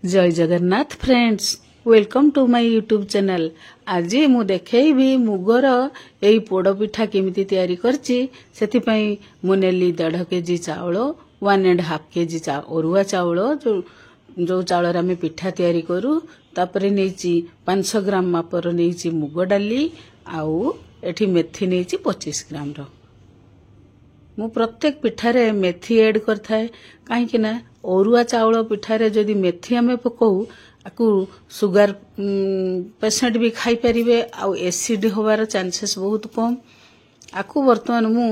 जय Jagannath friends, welcome to my YouTube channel. आज मु देखैबी मुगर एई पोड़ पिठा केमिति तैयारी करछि। सेतिपई मु नेली 1.5 केजी चाउल, 1.5 केजी अरुआ चाउल जो चाउल आम पिठा तैयारी करू। तापरे नेछि 500 ग्राम मापर नेछि मुग डाली, आउ एठी मेथी नेछि 25 ग्राम रो। मु प्रत्येक पिठारे मेथी ऐड करथाए काहेकि ना अरुआ चाउल पिठारे जदि मेथी आमे पकाऊ आकु सुगर पेशेंट भी खाई परिबे, आउ एसिड होवार चांसेस बहुत कम। आकु वर्तमान मु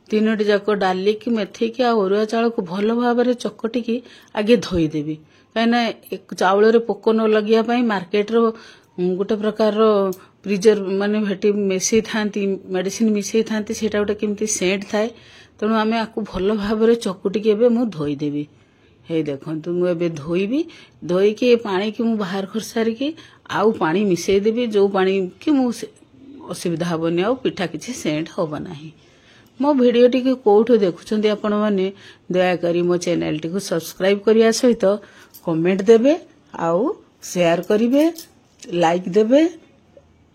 तीनोटी जाक डाली की मेथी की अरुआ चाउल को भल भाव चकटी की आगे धोई देबी। कहीं एक चाउल रे पोक न लगिया पई मार्केट रो गोटे प्रकार प्रिजर्व माने भेटी मिसई थांती मेडिसिन मिसई थांती सेटा गोटे केमती सेंट थाए। तेणु आमे आकु भल भाव चकुटी के एबे मु धोई देबी। हे देखंतु मु एबे धोईबी, धोई के पानी की मु बाहर कर सारी की आउ पानी मिसई देबी, जो पानी की मु असुविधा हबनी, आउ पिठा किछि सेंट होबा नाही। मो वीडियो टी के कोठो देखुछंती आपण माने दया करी मो चैनल टी को सब्सक्राइब करिया सहित कमेंट देबे, आउ शेयर करिवे, लाइक देबे।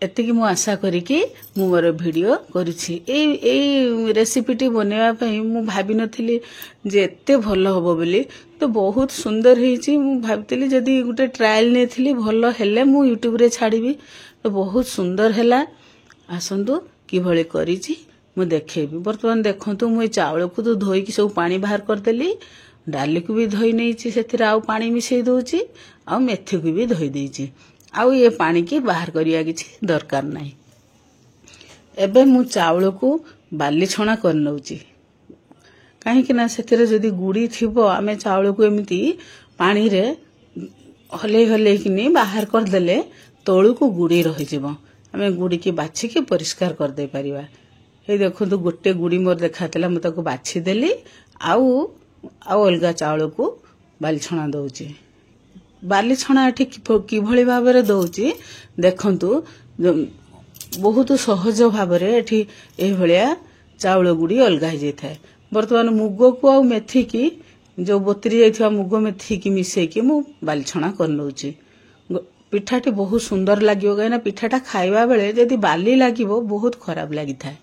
एतिकी मु आशा करी कि मु मोर वीडियो करूछि। ए रेसिपी टी बनेवा पई मु भाबी नथिली जे एते भलो होबो बोली, तो बहुत सुंदर हेछि। मु भाबतिली जदी गुटे ट्रायल नेथिली भलो हेले मु यूट्यूब रे छाड़ीबी, तो बहुत सुंदर हैला। आसंतु कि भले करिछि मु देखेबी। वर्तमान देखंतु मु चावल को तो धोई कि सब पानी बाहर कर देली, डाली को भी धोई नेछि, सेथिरा आउ पानी मिसई दोछि, आउ मेथी को भी धोई देछि, आउ ये पानी की बाहर करिया किछि दरकार नाही। एबे मु चावल को बाली छणा कर नउछि, काहे कि ना सेथिरे जदी गुडी थिबो आमे चावल को एमिति पानी रे हले हले किनी बाहर कर देले तळु को गुडी रहि जिवो। आमे गुडी की बाछि के परिष्कार कर दे परिबा। हे देखंतु गोटे गुडी मोर देखातला, मु ताको बाछि देली, आउ अलगा चावल को बाली छणा दउछि। बाली छणा एठी किभଳି भाबरे दउछि देखंतु, बहुत सहज भाबरे एठी एही भलिया चावल गुडी अलगा हो जाय। वर्तमान मुग को आ मेथी की जो बोतरी जाइथिबा मुग मेथी की मिसई की मु बाली छणा कर नउछि। पिठाटी बहुत सुंदर लागियो, गायना पिठाटा खाइबा बेले जदी बाली लागिबो बहुत खराब लागि थाए।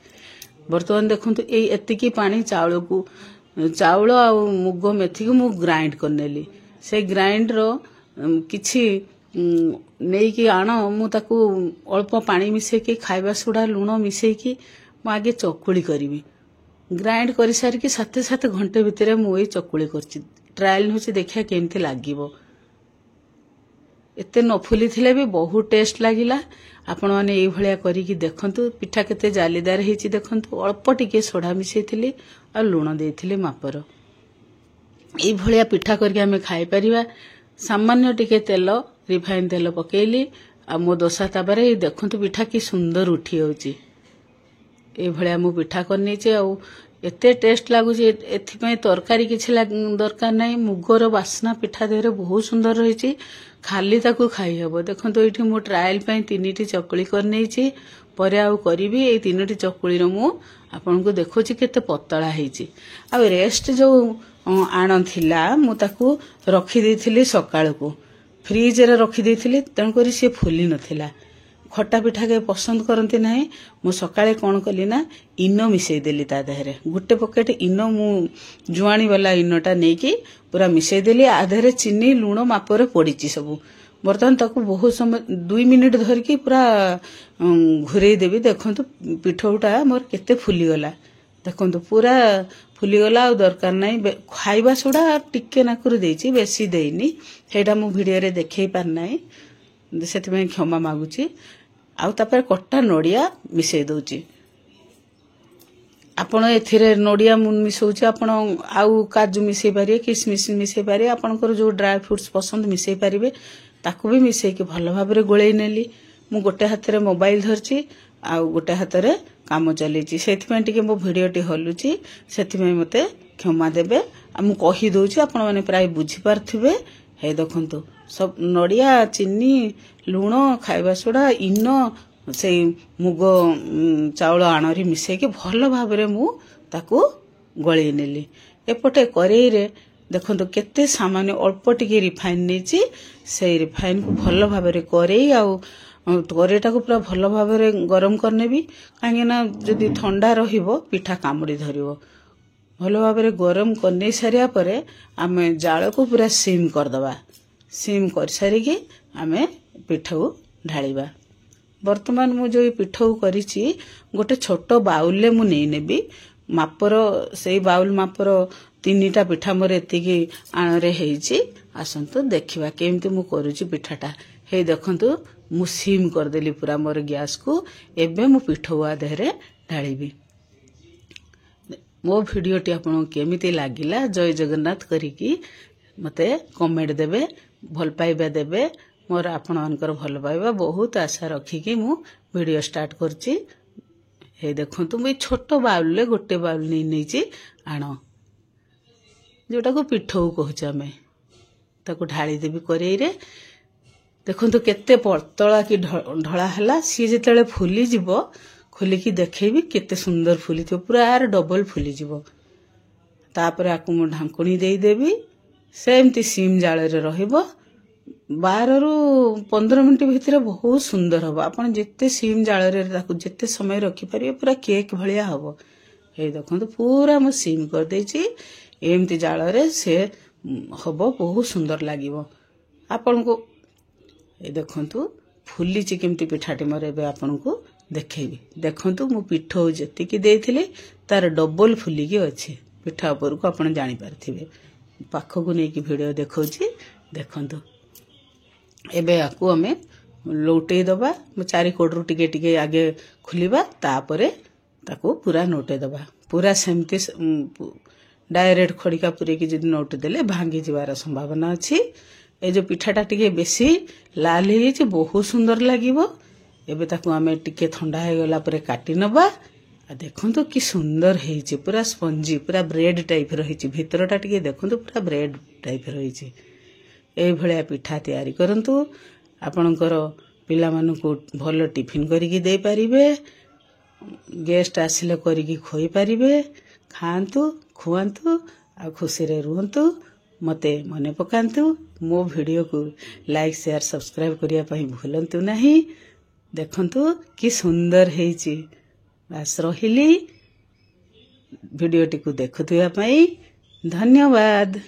वर्तमान देखंतु एई एतिकी पानी चावल आ मुग मेथी को मु ग्राइंड करनेली। से ग्राइंड रो किछि नेई की आण मु ताकू अल्प पानी मिसई की खाइबा सुडा लूण मिसई की मु आगे चकुली करिवि। ग्राइंड करि सारी की 7-7 घंटे भितरे मु एई चकुली करछि। ट्रायल होछि देखिया केमथि लागिवो। एते न फुली थिले भी बहुत टेस्ट लागिला। आपण माने एई भलिया करी की देखंतु पिठा केते जालीदार हेछि। देखंतु अल्प टिके सोडा मिसई थिली आ लूण देथिली मापर। एई भलिया पिठा करके हमें खाइ परिबा। सामान्य टिके तेल रिफाइन तेल पकेली, आ मो दोसा ताबारे देखंतु पिठा की सुंदर उठी होछि। ए भलिया मु पिठा करनी छे, आ एते टेस्ट लागु छे। एथि पय तरकारी किछि दरकार नाही। मुगर वासना पिठा देहरे बहुत सुंदर रहिछि, खाली ताकू खाई हबो। देखंतु एठी मु ट्रायल पय 3टी चकुली करनी छी, परे आउ करिवि। ए 3टी चकुली रो मु आपन को देखोछि केते पतळा हेछि। आ रेस्ट जो आण थिला मु ताकू रखी देथिली, सकाळ को फ्रिज रे रखी देथिली, तण करी से फुली नथिला। खट्टा पिठा के पसंद करंती नाही। मु सकाळे कोन कली ना इनो मिसई देली ता देहरे। गुटे पकेट इनो मु जुआणी वाला इनोटा नेकी पूरा मिसई देली। आधेरे चीनी लूण मापरे पड़ीची सब। बर्तमान ताकू बहुत समय 2 मिनिट धर की पूरा घुरेई देबी। देखंतु पिठौटा मोर केते फुली गला। देखंतु पूरा फुली गला, आ दरकार नाही। खाइबा सोडा टिके नाकुर देइची, बेसी देइनी। हेडा मु वीडियो रे देखै पार नाही, सेति में क्षमा मागुची। आउ तापर कट्टा नडिया मिसई दउची। आपण एथिरे नडिया मुन मिसौची, आपण आउ काजू मिसई पारिए, किसमिस मिसई पारिए, आपनकर जो ड्राई फ्रूट्स पसंद मिसई पारिबे, ताकू भी मिसई के भल भाबरे गोळेई नेली। मु गोटे हाथ रे मोबाइल धरची, आउ गोटे हाथ रे काम चलेची। सेति में टिके मो वीडियो टी हलुची, सेति में मते क्षमा देबे। आ मु कहि दउची, आपण माने प्राय बुझी पारथिबे। हे देखंतु सब नडिया, चीनी, लूण, खाइबा सोडा, इनो से मुग चावल आणरी मिसई के भल भाबरे मु ताकू गळेई नेली। एपटे करेई रे देखो केते सामान्य अल्प टिके रिफाइन नहीं से रिफाइन को भल भाव करेई करेईटा को पूरा भल भाव गरम करने भी कहीं जदि ठंडा रहिबो पिठा कामुड़ी धरिबो भल भाव गरम करने सारिया परे आमे जाल को पूरा सिम करदबा सिम कर सारिकी आमे पिठा को ढालिबा। वर्तमान मु जो पिठा को करिछि गोटे छोट बाउल ले मु नै नेबी मापर से बाउल मापर 3टा पिठा मोर एतिकी आणरे हेइछि। आसंतु देखिबा केमती मु करूछि पिठाटा। हे देखंतु मु सिम कर देली पूरा मोर गैस को। एबे मु पिठा देहरे ढालिबी। मो भिडियोटी आपन केमिति लागिला जय जगन्नाथ करिकी मते कमेंट देबे भल पाइबा देबे। मोर आपण अनकर भल पाइबा बहुत आशा रखिकी मु वीडियो स्टार्ट करछि। हे देखंतु मु छोट बाउल ले गोटे बाउल नै आण जोटा को पिठौ कहूछ आमे ताको ढाली देबी करेई रे। देखंतु केते पतला की ढळा हला सी जेतले फुली जिवो खोली की देखैबी केते सुंदर फुली थो पूरा आर डबल फुली जिवो। तापर आकु मु ढांकुणी देई देबी सेमती सिम जाल रे रहिबो 12 रु 15 मिनिट भितर बहुत सुंदर हबो। आपण जेते सिम जाल रे ताकु जेते समय रखि परिबे पूरा केक भलिया हबो। हे देखंतु पूरा मु सिम कर देछि एमती जाल रे से हबो बहुत सुंदर लागिवो आपण को। ए देखंतु फुली छि केमती पिठाटी मोर एबे आपण को देखैबी। देखंतु मु पिठो जेति की देइथिले तार डबल फुली की अछि पिठा ऊपर को आपण जानि पारथिबे। पाखो को नै की वीडियो देखौछि देखंतु। एबे आकु हमें लौटे दबा 4 कोडरु टिके टिके आगे खुलिबा तापरे ताकू पूरा नोटे दबा। पूरा सेमती डायरेक्ट खड़िका पूरे की जदि नोट देले भांगी जिवार संभावना अछि। ए जो पिठाटा टिके बेसी लाल हे जे बहुत सुंदर लागिवो। एबे ताकू हमें टिके ठंडा हे गला परे काटी नबा। आ देखंतु की सुंदर हेछि पूरा स्पंजी पूरा ब्रेड टाइप रहिछि भितरटा टिके देखंतु पूरा ब्रेड टाइप रहिछि। ए भलिया पिठा तयारी करंतु आपणकर पिला मानकु भल टिफिन करिकी दे पारिबे। गेस्ट आसिले करिकी खोई पारिबे। खांतु खुआंतु आ खुशी रे रुहंतु। मते मने पकांतु। मो वीडियो को लाइक शेयर सब्सक्राइब करिया पई भूलंतु नाही। देखंतु की सुंदर हेछि। बस रहिली वीडियोटी को देखुथिबा पई धन्यवाद।